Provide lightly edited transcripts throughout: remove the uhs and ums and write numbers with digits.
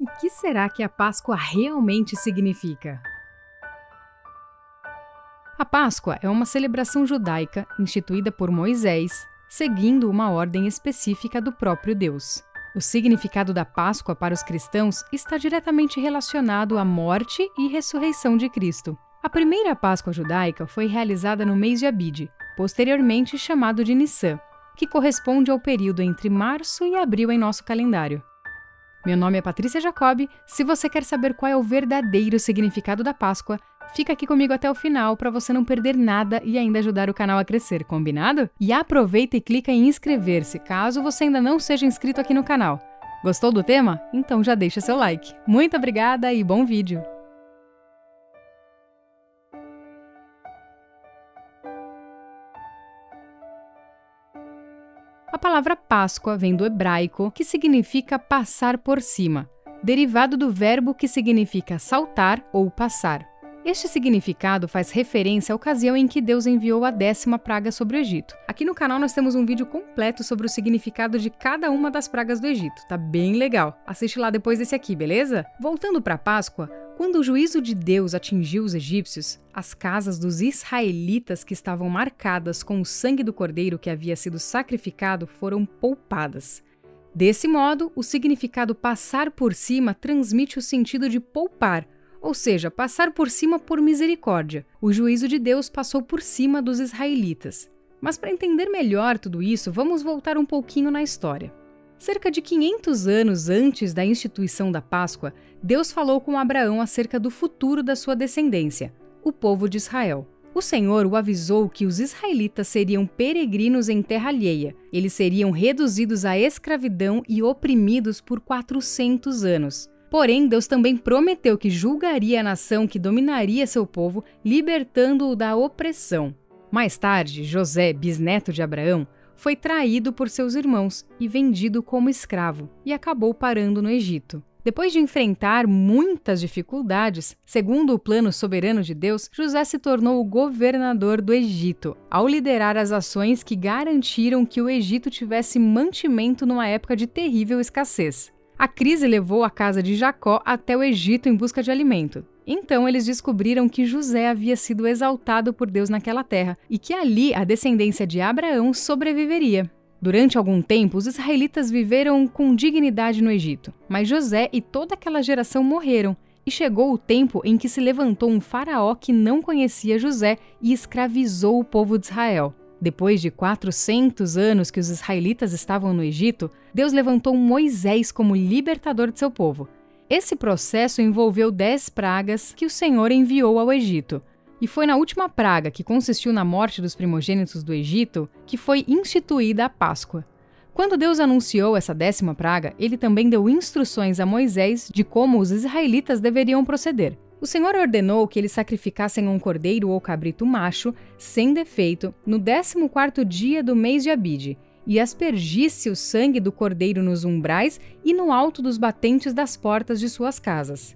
O que será que a Páscoa realmente significa? A Páscoa é uma celebração judaica instituída por Moisés, seguindo uma ordem específica do próprio Deus. O significado da Páscoa para os cristãos está diretamente relacionado à morte e ressurreição de Cristo. A primeira Páscoa judaica foi realizada no mês de Abide, posteriormente chamado de Nissan, que corresponde ao período entre março e abril em nosso calendário. Meu nome é Patrícia Jacob. Se você quer saber qual é o verdadeiro significado da Páscoa, fica aqui comigo até o final para você não perder nada e ainda ajudar o canal a crescer, combinado? E aproveita e clica em inscrever-se, caso você ainda não seja inscrito aqui no canal. Gostou do tema? Então já deixa seu like. Muito obrigada e bom vídeo! A palavra Páscoa vem do hebraico, que significa passar por cima, derivado do verbo que significa saltar ou passar. Este significado faz referência à ocasião em que Deus enviou a 10ª praga sobre o Egito. Aqui no canal nós temos um vídeo completo sobre o significado de cada uma das pragas do Egito. Tá bem legal. Assiste lá depois desse aqui, beleza? Voltando para a Páscoa, quando o juízo de Deus atingiu os egípcios, as casas dos israelitas que estavam marcadas com o sangue do cordeiro que havia sido sacrificado foram poupadas. Desse modo, o significado passar por cima transmite o sentido de poupar, ou seja, passar por cima por misericórdia. O juízo de Deus passou por cima dos israelitas. Mas para entender melhor tudo isso, vamos voltar um pouquinho na história. Cerca de 500 anos antes da instituição da Páscoa, Deus falou com Abraão acerca do futuro da sua descendência, o povo de Israel. O Senhor o avisou que os israelitas seriam peregrinos em terra alheia. Eles seriam reduzidos à escravidão e oprimidos por 400 anos. Porém, Deus também prometeu que julgaria a nação que dominaria seu povo, libertando-o da opressão. Mais tarde, José, bisneto de Abraão, foi traído por seus irmãos e vendido como escravo, e acabou parando no Egito. Depois de enfrentar muitas dificuldades, segundo o plano soberano de Deus, José se tornou o governador do Egito, ao liderar as ações que garantiram que o Egito tivesse mantimento numa época de terrível escassez. A crise levou a casa de Jacó até o Egito em busca de alimento. Então eles descobriram que José havia sido exaltado por Deus naquela terra e que ali a descendência de Abraão sobreviveria. Durante algum tempo, os israelitas viveram com dignidade no Egito, mas José e toda aquela geração morreram, e chegou o tempo em que se levantou um faraó que não conhecia José e escravizou o povo de Israel. Depois de 400 anos que os israelitas estavam no Egito, Deus levantou Moisés como libertador de seu povo. Esse processo envolveu 10 pragas que o Senhor enviou ao Egito. E foi na última praga, que consistiu na morte dos primogênitos do Egito, que foi instituída a Páscoa. Quando Deus anunciou essa 10ª praga, ele também deu instruções a Moisés de como os israelitas deveriam proceder. O Senhor ordenou que eles sacrificassem um cordeiro ou cabrito macho, sem defeito, no 14º dia do mês de Abide, e aspergisse o sangue do cordeiro nos umbrais e no alto dos batentes das portas de suas casas.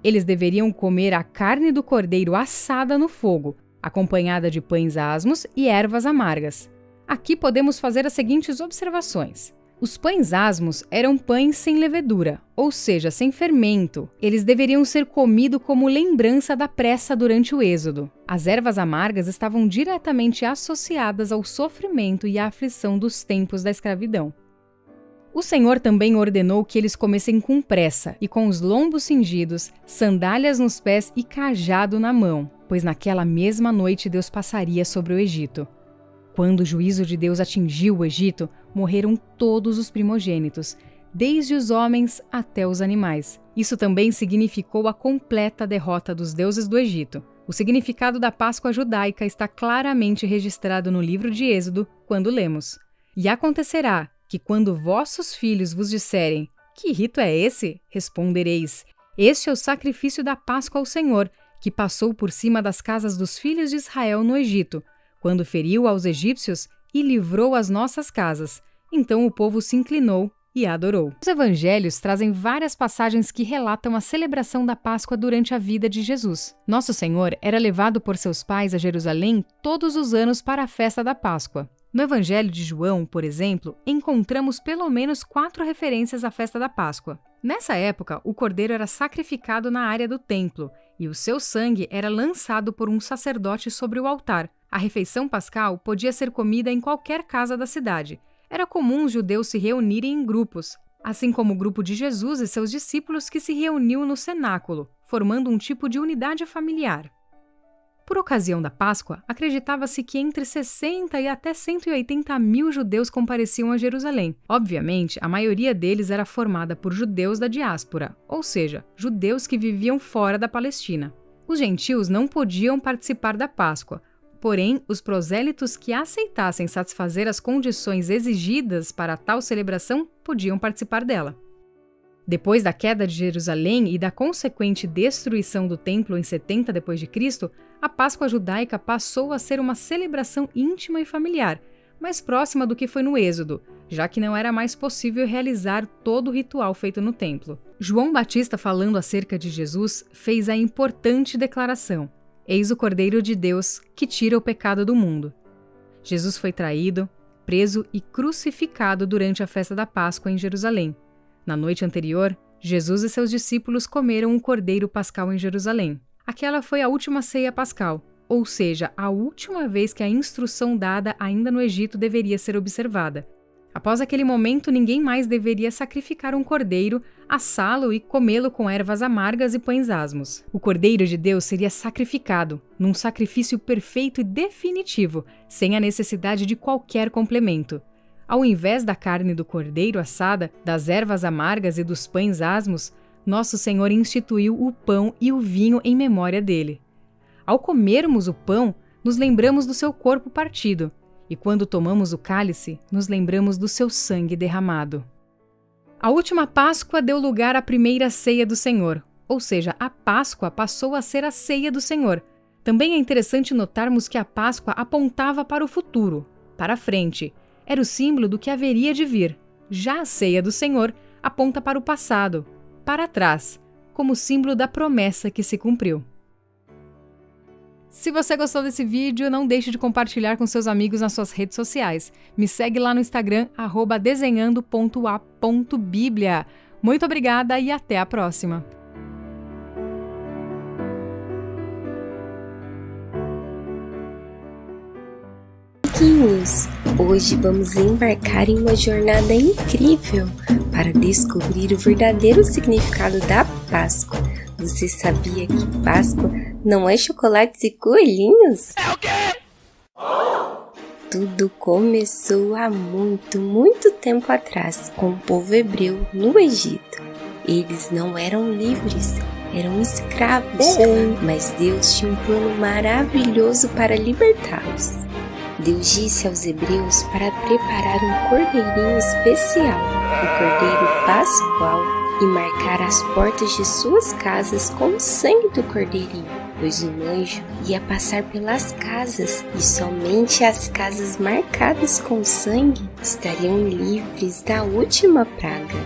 Eles deveriam comer a carne do cordeiro assada no fogo, acompanhada de pães asmos e ervas amargas. Aqui podemos fazer as seguintes observações. Os pães asmos eram pães sem levedura, ou seja, sem fermento. Eles deveriam ser comidos como lembrança da pressa durante o êxodo. As ervas amargas estavam diretamente associadas ao sofrimento e à aflição dos tempos da escravidão. O Senhor também ordenou que eles comessem com pressa e com os lombos cingidos, sandálias nos pés e cajado na mão, pois naquela mesma noite Deus passaria sobre o Egito. Quando o juízo de Deus atingiu o Egito, morreram todos os primogênitos, desde os homens até os animais. Isso também significou a completa derrota dos deuses do Egito. O significado da Páscoa judaica está claramente registrado no livro de Êxodo, quando lemos: "E acontecerá que quando vossos filhos vos disserem: que rito é esse? Respondereis: este é o sacrifício da Páscoa ao Senhor, que passou por cima das casas dos filhos de Israel no Egito, quando feriu aos egípcios e livrou as nossas casas. Então o povo se inclinou e adorou." Os evangelhos trazem várias passagens que relatam a celebração da Páscoa durante a vida de Jesus. Nosso Senhor era levado por seus pais a Jerusalém todos os anos para a festa da Páscoa. No Evangelho de João, por exemplo, encontramos pelo menos 4 referências à festa da Páscoa. Nessa época, o cordeiro era sacrificado na área do templo e o seu sangue era lançado por um sacerdote sobre o altar. A refeição pascal podia ser comida em qualquer casa da cidade. Era comum os judeus se reunirem em grupos, assim como o grupo de Jesus e seus discípulos que se reuniu no cenáculo, formando um tipo de unidade familiar. Por ocasião da Páscoa, acreditava-se que entre 60 e até 180 mil judeus compareciam a Jerusalém. Obviamente, a maioria deles era formada por judeus da diáspora, ou seja, judeus que viviam fora da Palestina. Os gentios não podiam participar da Páscoa, porém, os prosélitos que aceitassem satisfazer as condições exigidas para tal celebração podiam participar dela. Depois da queda de Jerusalém e da consequente destruição do templo em 70 d.C., a Páscoa judaica passou a ser uma celebração íntima e familiar, mais próxima do que foi no Êxodo, já que não era mais possível realizar todo o ritual feito no templo. João Batista, falando acerca de Jesus, fez a importante declaração: "Eis o Cordeiro de Deus, que tira o pecado do mundo." Jesus foi traído, preso e crucificado durante a festa da Páscoa em Jerusalém. Na noite anterior, Jesus e seus discípulos comeram o cordeiro pascal em Jerusalém. Aquela foi a última ceia pascal, ou seja, a última vez que a instrução dada ainda no Egito deveria ser observada. Após aquele momento, ninguém mais deveria sacrificar um cordeiro, assá-lo e comê-lo com ervas amargas e pães asmos. O Cordeiro de Deus seria sacrificado, num sacrifício perfeito e definitivo, sem a necessidade de qualquer complemento. Ao invés da carne do cordeiro assada, das ervas amargas e dos pães asmos, nosso Senhor instituiu o pão e o vinho em memória dele. Ao comermos o pão, nos lembramos do seu corpo partido, e quando tomamos o cálice, nos lembramos do seu sangue derramado. A última Páscoa deu lugar à primeira ceia do Senhor, ou seja, a Páscoa passou a ser a ceia do Senhor. Também é interessante notarmos que a Páscoa apontava para o futuro, para a frente. Era o símbolo do que haveria de vir. Já a ceia do Senhor aponta para o passado, para trás, como símbolo da promessa que se cumpriu. Se você gostou desse vídeo, não deixe de compartilhar com seus amigos nas suas redes sociais. Me segue lá no Instagram, @desenhando.a.biblia. Muito obrigada e até a próxima! Hoje vamos embarcar em uma jornada incrível para descobrir o verdadeiro significado da Páscoa. Você sabia que Páscoa não é chocolates e coelhinhos? É o quê? Tudo começou há muito tempo atrás com o povo hebreu no Egito. Eles não eram livres, eram escravos, mas Deus tinha um plano maravilhoso para libertá-los. Deus disse aos hebreus para preparar um cordeirinho especial, o cordeiro pascual, e marcar as portas de suas casas com o sangue do cordeirinho, pois o anjo ia passar pelas casas e somente as casas marcadas com sangue estariam livres da última praga.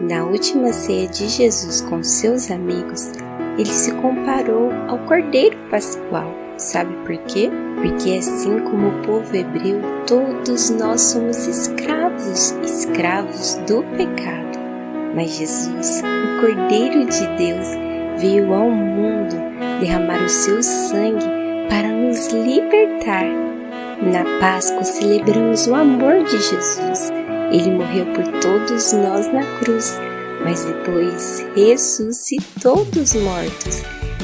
Na última ceia de Jesus com seus amigos, ele se comparou ao cordeiro pascual. Sabe por quê? Porque assim como o povo hebreu, todos nós somos escravos do pecado. Mas Jesus, o Cordeiro de Deus, veio ao mundo derramar o seu sangue para nos libertar. Na Páscoa celebramos o amor de Jesus. Ele morreu por todos nós na cruz, mas depois ressuscitou dos mortos.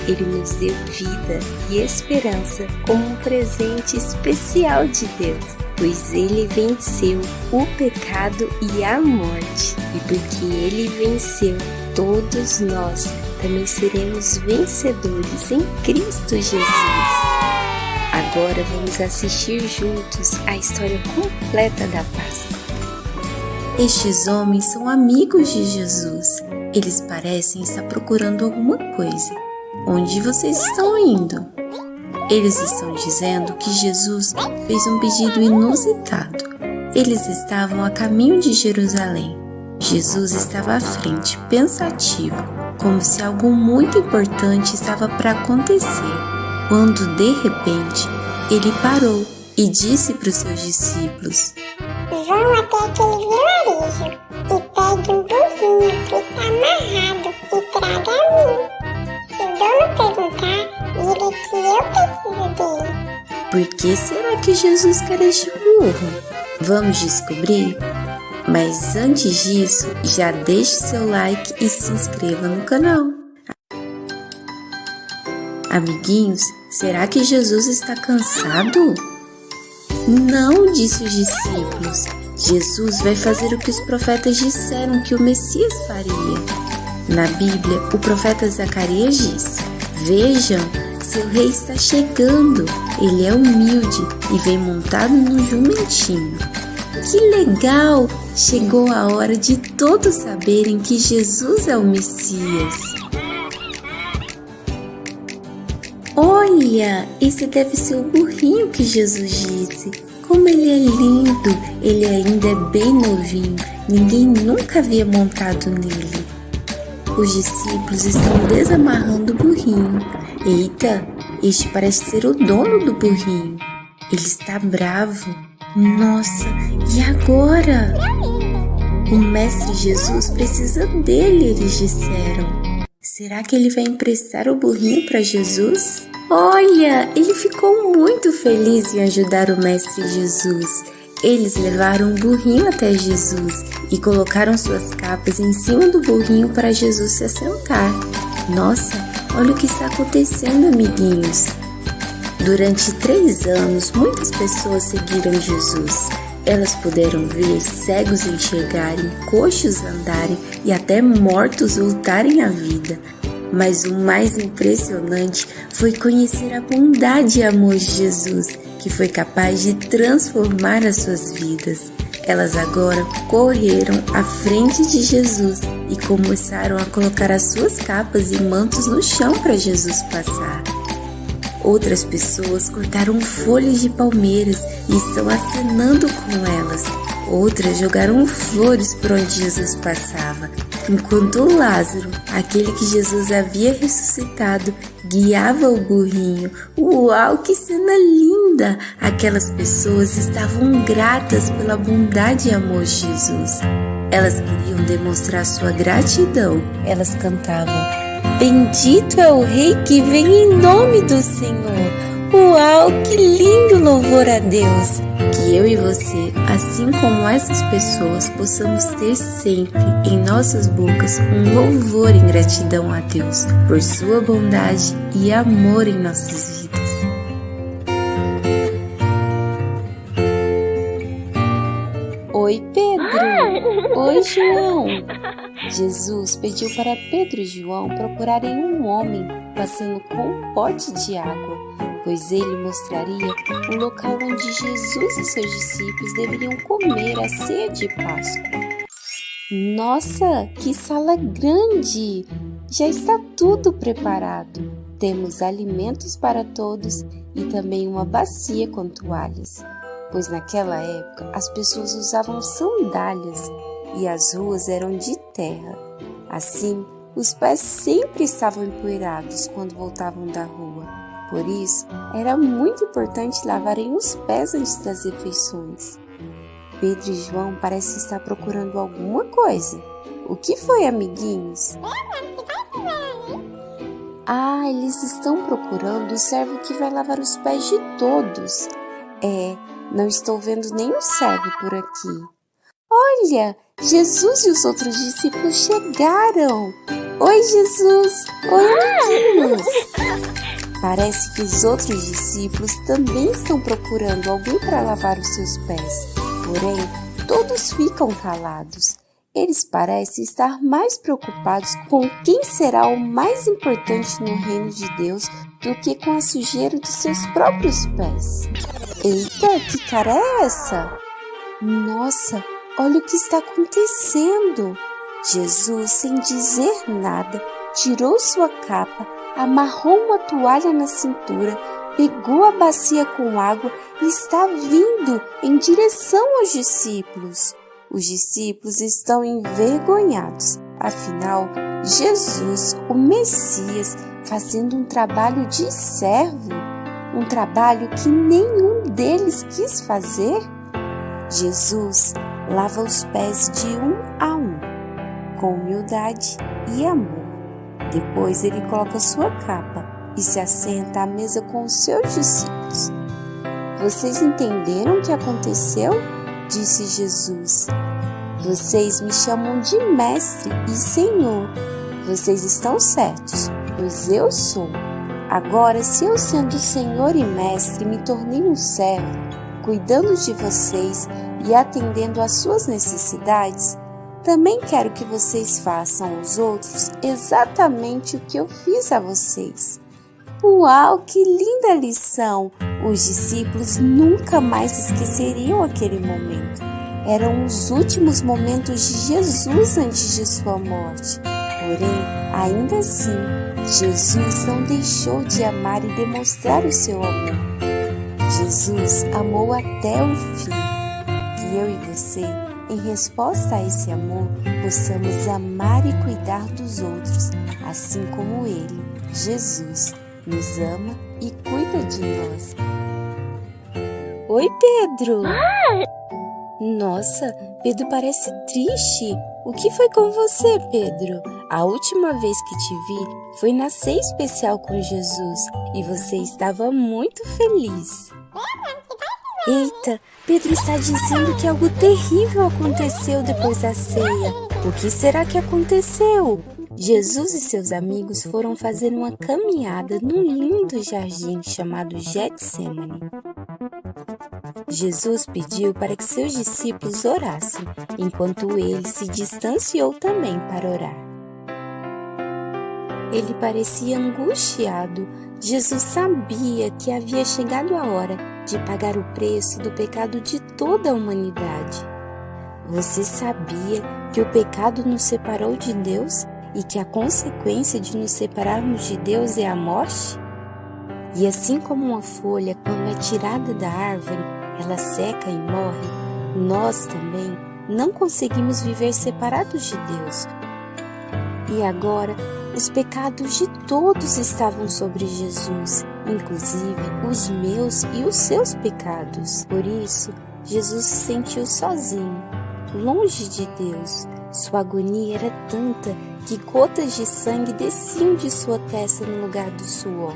Ele nos deu vida e esperança como um presente especial de Deus, pois Ele venceu o pecado e a morte. E porque Ele venceu, todos nós também seremos vencedores em Cristo Jesus. Agora vamos assistir juntos a história completa da Páscoa. Estes homens são amigos de Jesus. Eles parecem estar procurando alguma coisa. Onde vocês estão indo? Eles estão dizendo que Jesus fez um pedido inusitado. Eles estavam a caminho de Jerusalém. Jesus estava à frente, pensativo, como se algo muito importante estava para acontecer, quando de repente ele parou e disse para os seus discípulos: Vão até aquele vilarejo e pegue um burrinho que está amarrado e traga a mim. Se o dono perguntar, diga que eu preciso dele. Por que será que Jesus quer este burro? Vamos descobrir? Mas antes disso, já deixe seu like e se inscreva no canal. Amiguinhos, será que Jesus está cansado? Não, disse os discípulos. Jesus vai fazer o que os profetas disseram que o Messias faria. Na Bíblia, o profeta Zacarias disse: Vejam, seu rei está chegando. Ele é humilde e vem montado num jumentinho. Que legal! Chegou a hora de todos saberem que Jesus é o Messias. Olha, esse deve ser o burrinho que Jesus disse. Como ele é lindo! Ele ainda é bem novinho. Ninguém nunca havia montado nele. Os discípulos estão desamarrando o burrinho. Eita, este parece ser o dono do burrinho. Ele está bravo. Nossa, e agora? O Mestre Jesus precisa dele, eles disseram. Será que ele vai emprestar o burrinho para Jesus? Olha, ele ficou muito feliz em ajudar o Mestre Jesus. Eles levaram o burrinho até Jesus e colocaram suas capas em cima do burrinho para Jesus se assentar. Nossa, olha o que está acontecendo, amiguinhos. Durante 3 anos, muitas pessoas seguiram Jesus. Elas puderam ver cegos enxergarem, coxos andarem e até mortos voltarem à vida. Mas o mais impressionante foi conhecer a bondade e amor de Jesus, que foi capaz de transformar as suas vidas. Elas agora correram à frente de Jesus e começaram a colocar as suas capas e mantos no chão para Jesus passar. Outras pessoas cortaram folhas de palmeiras e estão acenando com elas. Outras jogaram flores por onde Jesus passava, enquanto Lázaro, aquele que Jesus havia ressuscitado, guiava o burrinho. Uau, que cena linda! Aquelas pessoas estavam gratas pela bondade e amor de Jesus. Elas queriam demonstrar sua gratidão. Elas cantavam: Bendito é o Rei que vem em nome do Senhor. Uau, que lindo louvor a Deus! Que eu e você, assim como essas pessoas, possamos ter sempre em nossas bocas um louvor em gratidão a Deus por sua bondade e amor em nossas vidas. Oi, Pedro! Oi, João! Jesus pediu para Pedro e João procurarem um homem passando com um pote de água, pois ele mostraria o local onde Jesus e seus discípulos deveriam comer a ceia de Páscoa. Nossa, que sala grande! Já está tudo preparado. Temos alimentos para todos e também uma bacia com toalhas, pois naquela época as pessoas usavam sandálias e as ruas eram de terra. Assim, os pés sempre estavam empoeirados quando voltavam da rua. Por isso, era muito importante lavarem os pés antes das refeições. Pedro e João parecem estar procurando alguma coisa. O que foi, amiguinhos? Ah, eles estão procurando o servo que vai lavar os pés de todos. Não estou vendo nenhum servo por aqui. Olha, Jesus e os outros discípulos chegaram. Oi, Jesus! Oi, amiguinhos! Parece que os outros discípulos também estão procurando alguém para lavar os seus pés. Porém, todos ficam calados. Eles parecem estar mais preocupados com quem será o mais importante no reino de Deus do que com a sujeira dos seus próprios pés. Eita, que cara é essa? Nossa, olha o que está acontecendo. Jesus, sem dizer nada, tirou sua capa, amarrou uma toalha na cintura, pegou a bacia com água e está vindo em direção aos discípulos. Os discípulos estão envergonhados. Afinal, Jesus, o Messias, fazendo um trabalho de servo. um trabalho que nenhum deles quis fazer? Jesus lava os pés de um a um, com humildade e amor. Depois ele coloca sua capa e se assenta à mesa com os seus discípulos. Vocês entenderam o que aconteceu? Disse Jesus. Vocês me chamam de mestre e senhor. Vocês estão certos, pois eu sou. Agora, se eu, sendo senhor e mestre, me tornei um servo, cuidando de vocês e atendendo às suas necessidades, também quero que vocês façam aos outros exatamente o que eu fiz a vocês. Uau, que linda lição! Os discípulos nunca mais esqueceriam aquele momento. Eram os últimos momentos de Jesus antes de sua morte. Porém, ainda assim, Jesus não deixou de amar e demonstrar o seu amor. Jesus amou até o fim. Que eu e você, em resposta a esse amor, possamos amar e cuidar dos outros, assim como Ele, Jesus, nos ama e cuida de nós. Oi, Pedro! Nossa, Pedro parece triste. O que foi com você, Pedro? A última vez que te vi foi na ceia especial com Jesus e você estava muito feliz. Eita, Pedro está dizendo que algo terrível aconteceu depois da ceia. O que será que aconteceu? Jesus e seus amigos foram fazer uma caminhada num lindo jardim chamado Getsemane. Jesus pediu para que seus discípulos orassem, enquanto ele se distanciou também para orar. Ele parecia angustiado. Jesus sabia que havia chegado a hora de pagar o preço do pecado de toda a humanidade. Você sabia que o pecado nos separou de Deus e que a consequência de nos separarmos de Deus é a morte? E assim como uma folha, quando é tirada da árvore, ela seca e morre, nós também não conseguimos viver separados de Deus. E agora, os pecados de todos estavam sobre Jesus, inclusive os meus e os seus pecados. Por isso, Jesus se sentiu sozinho, longe de Deus. Sua agonia era tanta que gotas de sangue desciam de sua testa no lugar do suor.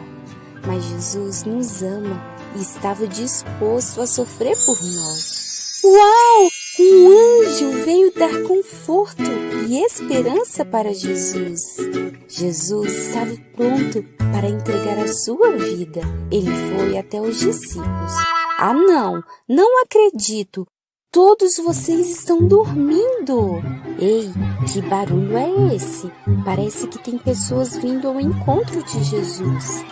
Mas Jesus nos ama e estava disposto a sofrer por nós. Uau! Um anjo veio dar conforto e esperança para Jesus. Jesus estava pronto para entregar a sua vida. Ele foi até os discípulos. Ah, não acredito! Todos vocês estão dormindo! Ei, que barulho é esse? Parece que tem pessoas vindo ao encontro de Jesus.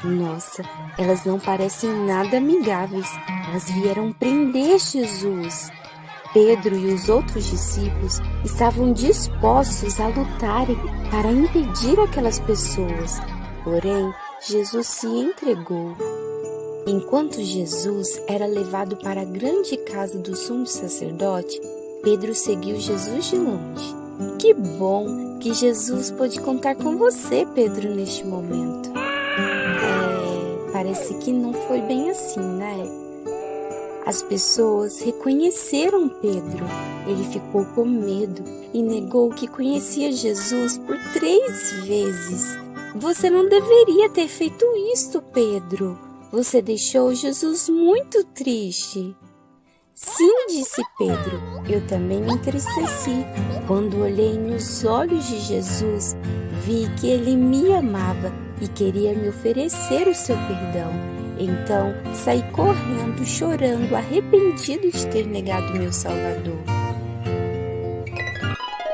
Nossa, elas não parecem nada amigáveis. Elas vieram prender Jesus. Pedro e os outros discípulos estavam dispostos a lutarem para impedir aquelas pessoas. Porém, Jesus se entregou. Enquanto Jesus era levado para a grande casa do sumo sacerdote, Pedro seguiu Jesus de longe. Que bom que Jesus pôde contar com você, Pedro, neste momento. Parece que não foi bem assim, né? As pessoas reconheceram Pedro. Ele ficou com medo e negou que conhecia Jesus por 3 vezes. Você não deveria ter feito isto, Pedro. Você deixou Jesus muito triste. Sim, disse Pedro, eu também me entristeci. Quando olhei nos olhos de Jesus, vi que ele me amava e queria me oferecer o seu perdão. Então, saí correndo, chorando, arrependido de ter negado meu Salvador.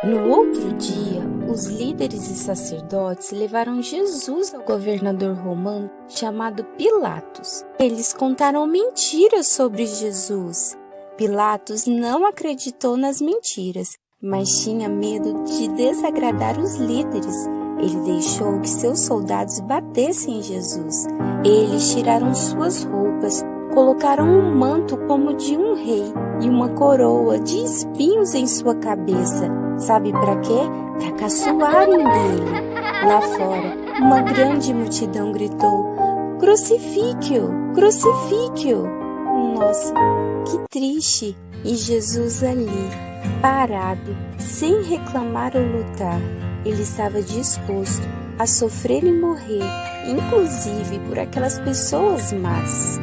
No outro dia, os líderes e sacerdotes levaram Jesus ao governador romano chamado Pilatos. Eles contaram mentiras sobre Jesus. Pilatos não acreditou nas mentiras, mas tinha medo de desagradar os líderes. Ele deixou que seus soldados batessem em Jesus. Eles tiraram suas roupas, colocaram um manto como de um rei e uma coroa de espinhos em sua cabeça. Sabe para quê? Para caçoarem dele. Lá fora, uma grande multidão gritou: Crucifique-o! Crucifique-o! Nossa, que triste! E Jesus ali, parado, sem reclamar ou lutar, ele estava disposto a sofrer e morrer, inclusive por aquelas pessoas más.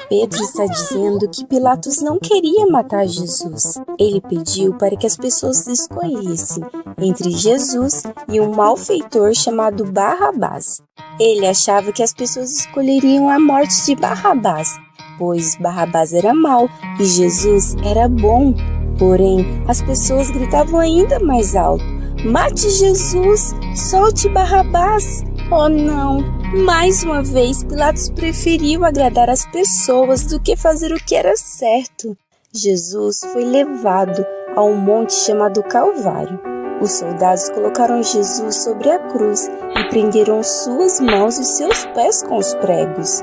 Pedro está dizendo que Pilatos não queria matar Jesus. Ele pediu para que as pessoas escolhessem entre Jesus e um malfeitor chamado Barrabás. Ele achava que as pessoas escolheriam a morte de Barrabás, pois Barrabás era mau e Jesus era bom. Porém, as pessoas gritavam ainda mais alto: "Mate Jesus! Solte Barrabás!" Oh não! Mais uma vez, Pilatos preferiu agradar as pessoas do que fazer o que era certo. Jesus foi levado a um monte chamado Calvário. Os soldados colocaram Jesus sobre a cruz e prenderam suas mãos e seus pés com os pregos.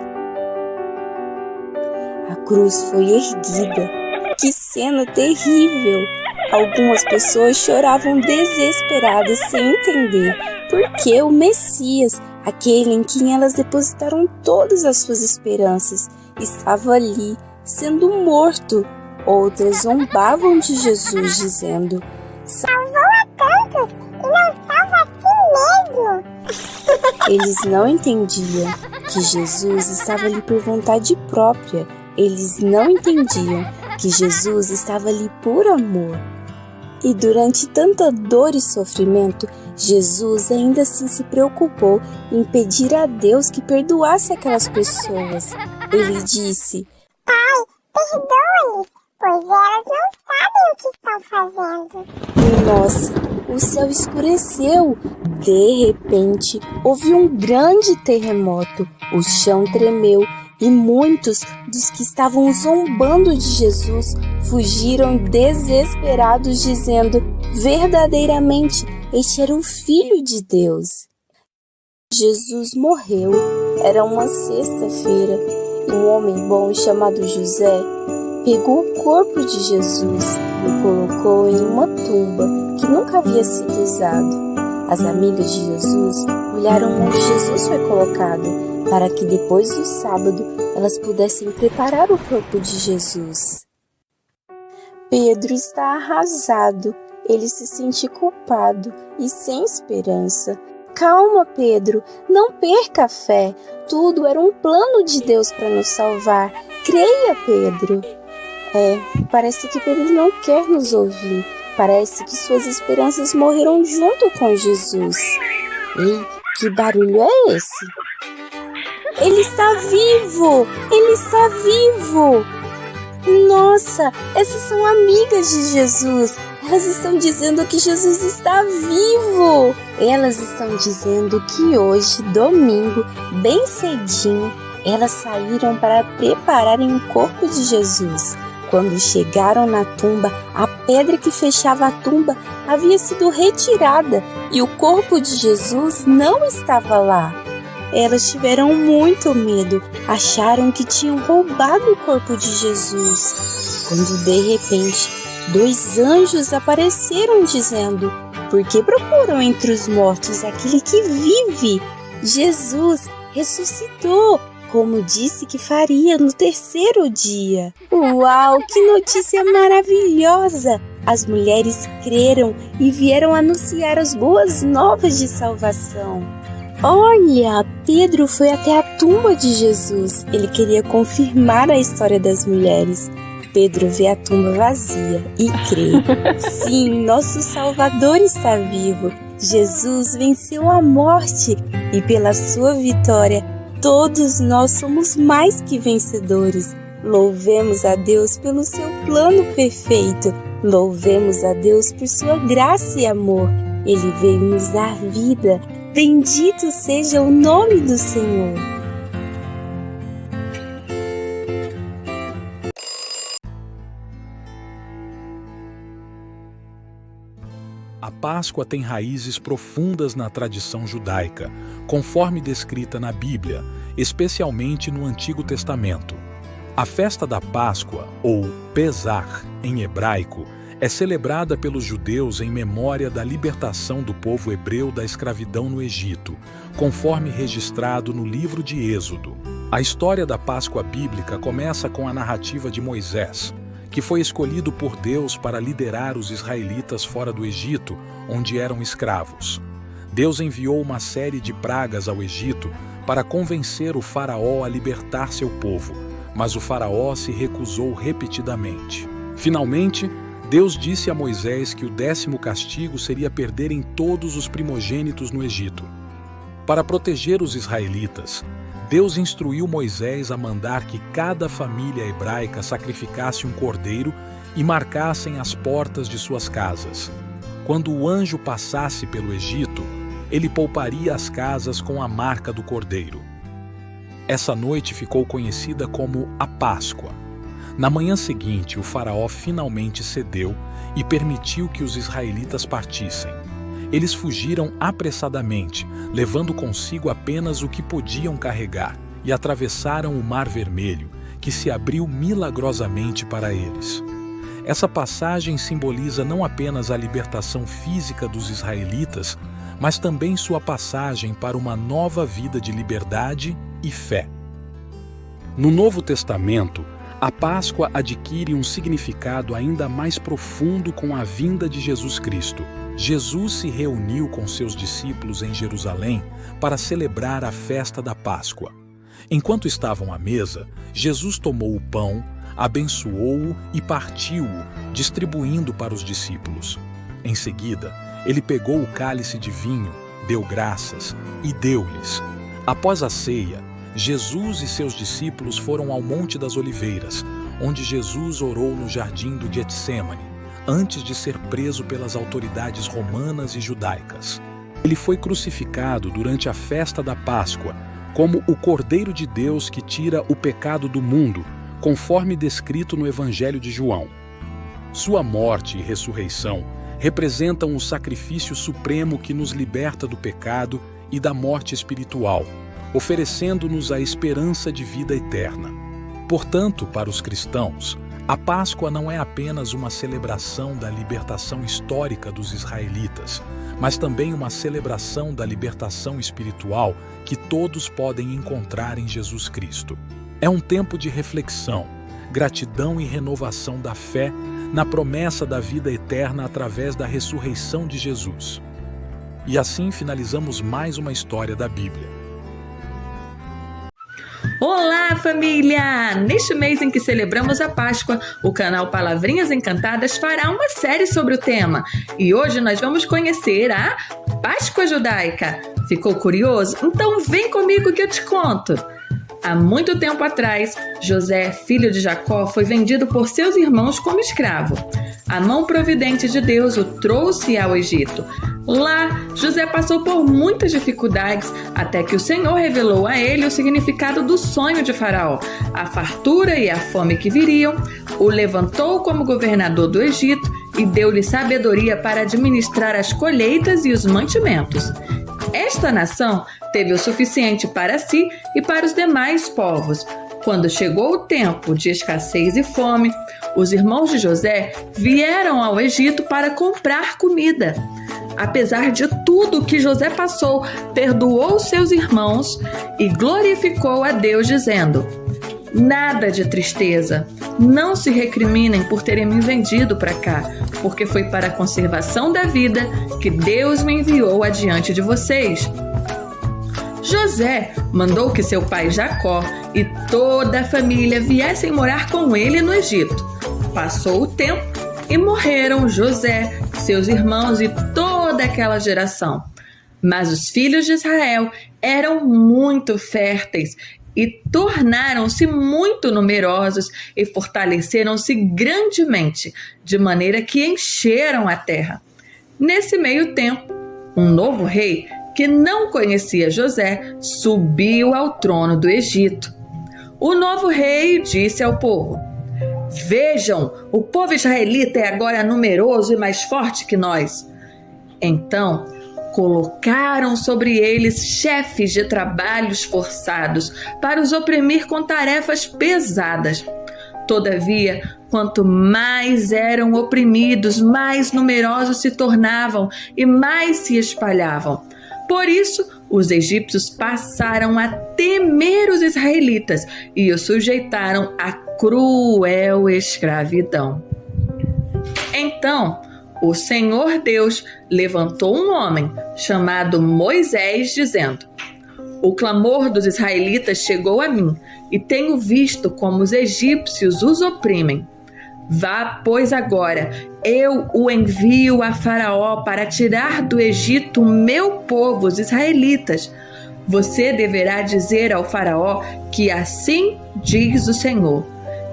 A cruz foi erguida. Que cena terrível! Algumas pessoas choravam desesperadas sem entender por que o Messias, aquele em quem elas depositaram todas as suas esperanças, estava ali, sendo morto. Outras zombavam de Jesus, dizendo: Salvou a tantos e não salva a si mesmo. Eles não entendiam que Jesus estava ali por vontade própria. Eles não entendiam que Jesus estava ali por amor. E durante tanta dor e sofrimento, Jesus ainda assim se preocupou em pedir a Deus que perdoasse aquelas pessoas. Ele disse: Pai, perdoa-lhes, pois elas não sabem o que estão fazendo. E nossa, o céu escureceu. De repente, houve um grande terremoto. O chão tremeu e muitos dos que estavam zombando de Jesus fugiram desesperados, dizendo: verdadeiramente, este era o Filho de Deus. Jesus morreu. Era uma sexta-feira e um homem bom chamado José pegou o corpo de Jesus e o colocou em uma tumba que nunca havia sido usada. As amigas de Jesus olharam onde Jesus foi colocado, para que depois do sábado elas pudessem preparar o corpo de Jesus. Pedro está arrasado, ele se sente culpado e sem esperança. Calma, Pedro, não perca a fé, tudo era um plano de Deus para nos salvar. Creia, Pedro. Parece que Pedro não quer nos ouvir. Parece que suas esperanças morreram junto com Jesus. Ei, que barulho é esse? Ele está vivo! Ele está vivo! Nossa, essas são amigas de Jesus. Elas estão dizendo que Jesus está vivo. Elas estão dizendo que hoje, domingo, bem cedinho, elas saíram para prepararem o corpo de Jesus. Quando chegaram na tumba, a pedra que fechava a tumba havia sido retirada e o corpo de Jesus não estava lá. Elas tiveram muito medo, acharam que tinham roubado o corpo de Jesus. Quando de repente, 2 anjos apareceram dizendo: por que procuram entre os mortos aquele que vive? Jesus ressuscitou, como disse que faria no 3º dia. Uau, que notícia maravilhosa! As mulheres creram e vieram anunciar as boas novas de salvação. Olha, Pedro foi até a tumba de Jesus. Ele queria confirmar a história das mulheres. Pedro vê a tumba vazia e crê. Sim, nosso Salvador está vivo. Jesus venceu a morte e pela sua vitória, todos nós somos mais que vencedores. Louvemos a Deus pelo seu plano perfeito. Louvemos a Deus por sua graça e amor. Ele veio nos dar vida. Bendito seja o nome do Senhor. A Páscoa tem raízes profundas na tradição judaica, conforme descrita na Bíblia, especialmente no Antigo Testamento. A festa da Páscoa, ou Pesach em hebraico, É celebrada pelos judeus em memória da libertação do povo hebreu da escravidão no Egito, conforme registrado no livro de Êxodo. A história da Páscoa bíblica começa com a narrativa de Moisés, que foi escolhido por Deus para liderar os israelitas fora do Egito, onde eram escravos. Deus enviou uma série de pragas ao Egito para convencer o faraó a libertar seu povo, mas o faraó se recusou repetidamente. Finalmente, Deus disse a Moisés que o 10º castigo seria perderem todos os primogênitos no Egito. Para proteger os israelitas, Deus instruiu Moisés a mandar que cada família hebraica sacrificasse um cordeiro e marcassem as portas de suas casas. Quando o anjo passasse pelo Egito, ele pouparia as casas com a marca do cordeiro. Essa noite ficou conhecida como a Páscoa. Na manhã seguinte, o faraó finalmente cedeu e permitiu que os israelitas partissem. Eles fugiram apressadamente, levando consigo apenas o que podiam carregar, e atravessaram o Mar Vermelho, que se abriu milagrosamente para eles. Essa passagem simboliza não apenas a libertação física dos israelitas, mas também sua passagem para uma nova vida de liberdade e fé. No Novo Testamento, a Páscoa adquire um significado ainda mais profundo com a vinda de Jesus Cristo. Jesus se reuniu com seus discípulos em Jerusalém para celebrar a festa da Páscoa. Enquanto estavam à mesa, Jesus tomou o pão, abençoou-o e partiu-o, distribuindo para os discípulos. Em seguida, ele pegou o cálice de vinho, deu graças e deu-lhes. Após a ceia, Jesus e seus discípulos foram ao Monte das Oliveiras, onde Jesus orou no jardim do Getsêmani, antes de ser preso pelas autoridades romanas e judaicas. Ele foi crucificado durante a festa da Páscoa, como o Cordeiro de Deus que tira o pecado do mundo, conforme descrito no Evangelho de João. Sua morte e ressurreição representam o sacrifício supremo que nos liberta do pecado e da morte espiritual, oferecendo-nos a esperança de vida eterna. Portanto, para os cristãos, a Páscoa não é apenas uma celebração da libertação histórica dos israelitas, mas também uma celebração da libertação espiritual que todos podem encontrar em Jesus Cristo. É um tempo de reflexão, gratidão e renovação da fé na promessa da vida eterna através da ressurreição de Jesus. E assim finalizamos mais uma história da Bíblia. Olá, família! Neste mês em que celebramos a Páscoa, o canal Palavrinhas Encantadas fará uma série sobre o tema. E hoje nós vamos conhecer a Páscoa Judaica. Ficou curioso? Então vem comigo que eu te conto! Há muito tempo atrás, José, filho de Jacó, foi vendido por seus irmãos como escravo. A mão providente de Deus o trouxe ao Egito. Lá, José passou por muitas dificuldades, até que o Senhor revelou a ele o significado do sonho de Faraó, a fartura e a fome que viriam, o levantou como governador do Egito e deu-lhe sabedoria para administrar as colheitas e os mantimentos. Esta nação teve o suficiente para si e para os demais povos. Quando chegou o tempo de escassez e fome, os irmãos de José vieram ao Egito para comprar comida. Apesar de tudo que José passou, perdoou seus irmãos e glorificou a Deus, dizendo: nada de tristeza, não se recriminem por terem me vendido para cá, porque foi para a conservação da vida que Deus me enviou adiante de vocês. José mandou que seu pai Jacó e toda a família viessem morar com ele no Egito. Passou o tempo e morreram José, seus irmãos e toda aquela geração. Mas os filhos de Israel eram muito férteis e tornaram-se muito numerosos e fortaleceram-se grandemente, de maneira que encheram a terra. Nesse meio tempo, um novo rei, que não conhecia José, subiu ao trono do Egito. O novo rei disse ao povo: vejam, o povo israelita é agora numeroso e mais forte que nós. Então, colocaram sobre eles chefes de trabalhos forçados para os oprimir com tarefas pesadas. Todavia, Quanto mais eram oprimidos, mais numerosos se tornavam e mais se espalhavam. Por isso, os egípcios passaram a temer os israelitas e os sujeitaram à cruel escravidão. Então, o Senhor Deus levantou um homem chamado Moisés, dizendo: O clamor dos israelitas chegou a mim, e tenho visto como os egípcios os oprimem. Vá, pois, agora, eu o envio a Faraó para tirar do Egito o meu povo, os israelitas. Você deverá dizer ao Faraó que assim diz o Senhor: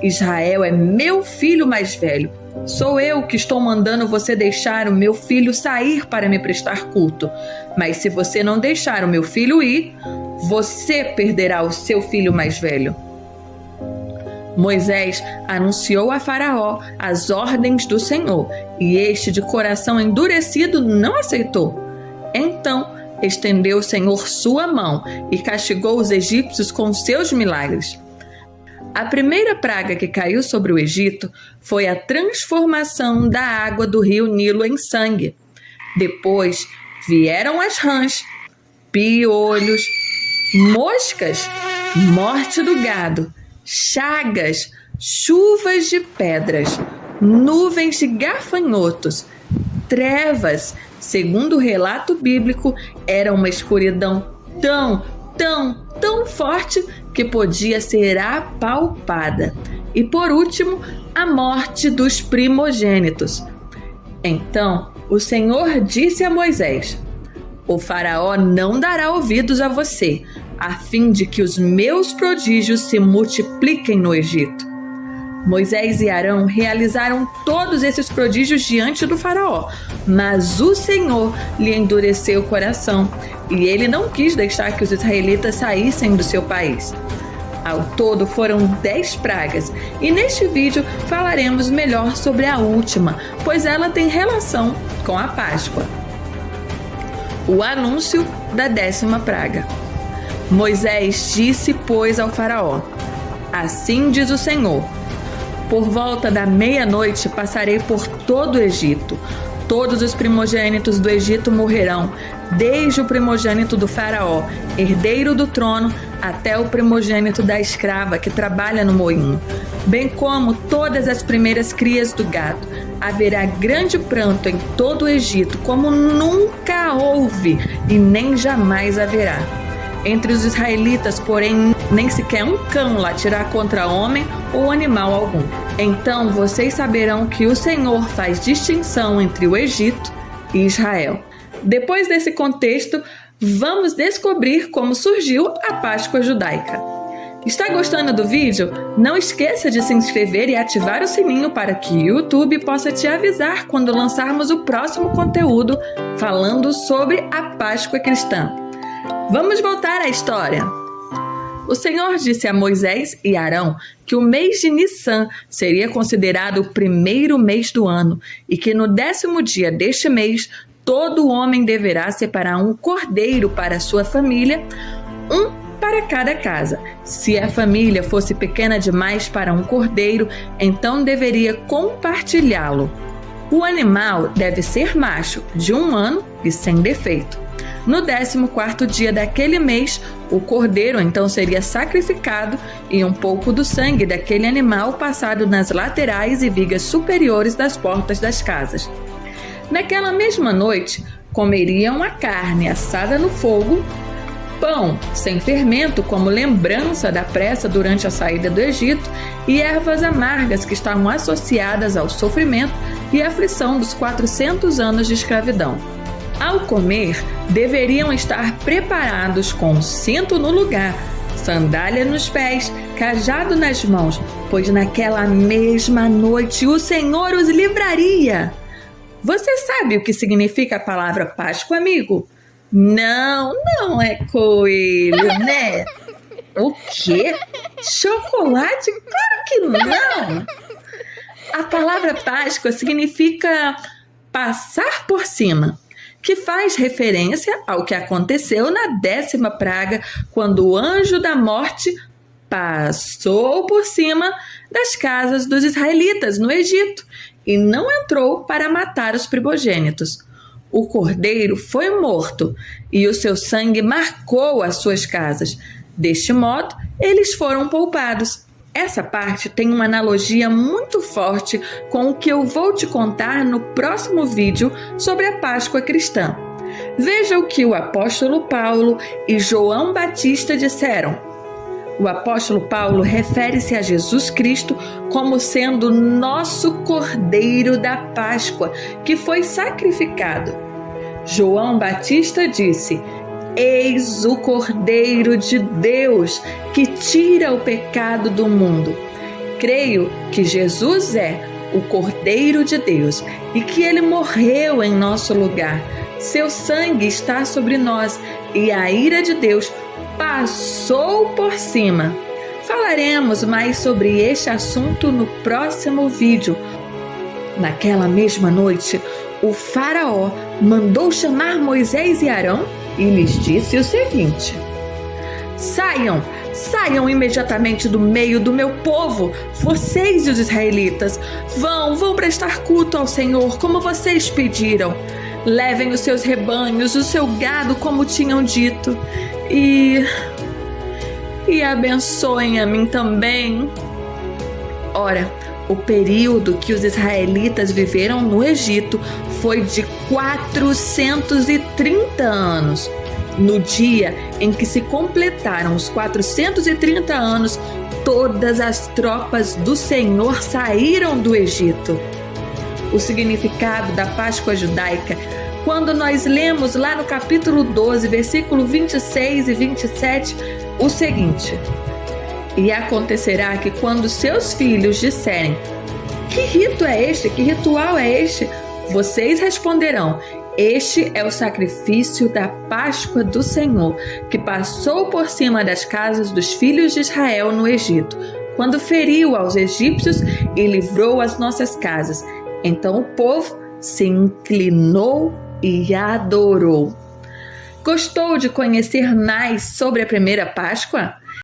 Israel é meu filho mais velho. Sou eu que estou mandando você deixar o meu filho sair para me prestar culto. Mas se você não deixar o meu filho ir, você perderá o seu filho mais velho. Moisés anunciou a Faraó as ordens do Senhor, e este, de coração endurecido, não aceitou. Então estendeu o Senhor sua mão e castigou os egípcios com seus milagres. A primeira praga que caiu sobre o Egito foi a transformação da água do rio Nilo em sangue. Depois vieram as rãs, piolhos, moscas, morte do gado, chagas, chuvas de pedras, nuvens de gafanhotos, trevas. Segundo o relato bíblico, era uma escuridão tão forte que podia ser apalpada. E por último, a morte dos primogênitos. Então o Senhor disse a Moisés: O Faraó não dará ouvidos a você, a fim de que os meus prodígios se multipliquem no Egito. Moisés e Arão realizaram todos esses prodígios diante do Faraó, mas o Senhor lhe endureceu o coração e ele não quis deixar que os israelitas saíssem do seu país. Ao todo foram 10 pragas, e neste vídeo falaremos melhor sobre a última, pois ela tem relação com a Páscoa. O anúncio da 10ª praga. Moisés disse, pois, ao Faraó: Assim diz o Senhor: Por volta da meia-noite passarei por todo o Egito. Todos os primogênitos do Egito morrerão, desde o primogênito do Faraó, herdeiro do trono, até o primogênito da escrava que trabalha no moinho, bem como todas as primeiras crias do gado. Haverá grande pranto em todo o Egito, como nunca houve e nem jamais haverá. Entre os israelitas, porém, nem sequer um cão latirá contra homem ou animal algum. Então vocês saberão que o Senhor faz distinção entre o Egito e Israel. Depois desse contexto, vamos descobrir como surgiu a Páscoa judaica. Está gostando do vídeo? Não esqueça de se inscrever e ativar o sininho para que o YouTube possa te avisar quando lançarmos o próximo conteúdo falando sobre a Páscoa cristã. Vamos voltar à história. O Senhor disse a Moisés e Arão que o mês de Nissan seria considerado o primeiro mês do ano e que no 10º dia deste mês todo homem deverá separar um cordeiro para sua família, um para cada casa. Se a família fosse pequena demais para um cordeiro, então deveria compartilhá-lo. O animal deve ser macho, de 1 ano e sem defeito. No 14º dia daquele mês, o cordeiro então seria sacrificado e um pouco do sangue daquele animal passado nas laterais e vigas superiores das portas das casas. Naquela mesma noite, comeriam a carne assada no fogo, pão sem fermento como lembrança da pressa durante a saída do Egito e ervas amargas que estavam associadas ao sofrimento e aflição dos 400 anos de escravidão. Ao comer, deveriam estar preparados com cinto no lugar, sandália nos pés, cajado nas mãos, pois naquela mesma noite o Senhor os livraria. Você sabe o que significa a palavra Páscoa, amigo? Não é coelho, né? O quê? Chocolate? Claro que não! A palavra Páscoa significa passar por cima, que faz referência ao que aconteceu na 10ª praga, quando o anjo da morte passou por cima das casas dos israelitas no Egito e não entrou para matar os primogênitos. O cordeiro foi morto e o seu sangue marcou as suas casas. Deste modo, eles foram poupados. Essa parte tem uma analogia muito forte com o que eu vou te contar no próximo vídeo sobre a Páscoa cristã. Veja o que o apóstolo Paulo e João Batista disseram. O apóstolo Paulo refere-se a Jesus Cristo como sendo nosso Cordeiro da Páscoa, que foi sacrificado. João Batista disse: Eis o Cordeiro de Deus, que tira o pecado do mundo. Creio que Jesus é o Cordeiro de Deus e que ele morreu em nosso lugar. Seu sangue está sobre nós e a ira de Deus passou por cima. Falaremos mais sobre este assunto no próximo vídeo. Naquela mesma noite, o faraó mandou chamar Moisés e Arão e lhes disse o seguinte: Saiam imediatamente do meio do meu povo, vocês e os israelitas. Vão prestar culto ao Senhor, como vocês pediram. Levem os seus rebanhos, o seu gado, como tinham dito. E abençoem a mim também. Ora, o período que os israelitas viveram no Egito foi de 430 anos. No dia em que se completaram os 430 anos, todas as tropas do Senhor saíram do Egito. O significado da Páscoa judaica, quando nós lemos lá no capítulo 12, versículo 26 e 27, o seguinte: E acontecerá que quando seus filhos disserem: Que rito é este? Que ritual é este? Vocês responderão: Este é o sacrifício da Páscoa do Senhor, que passou por cima das casas dos filhos de Israel no Egito, quando feriu aos egípcios e livrou as nossas casas. Então o povo se inclinou e adorou. Gostou de conhecer mais sobre a primeira Páscoa?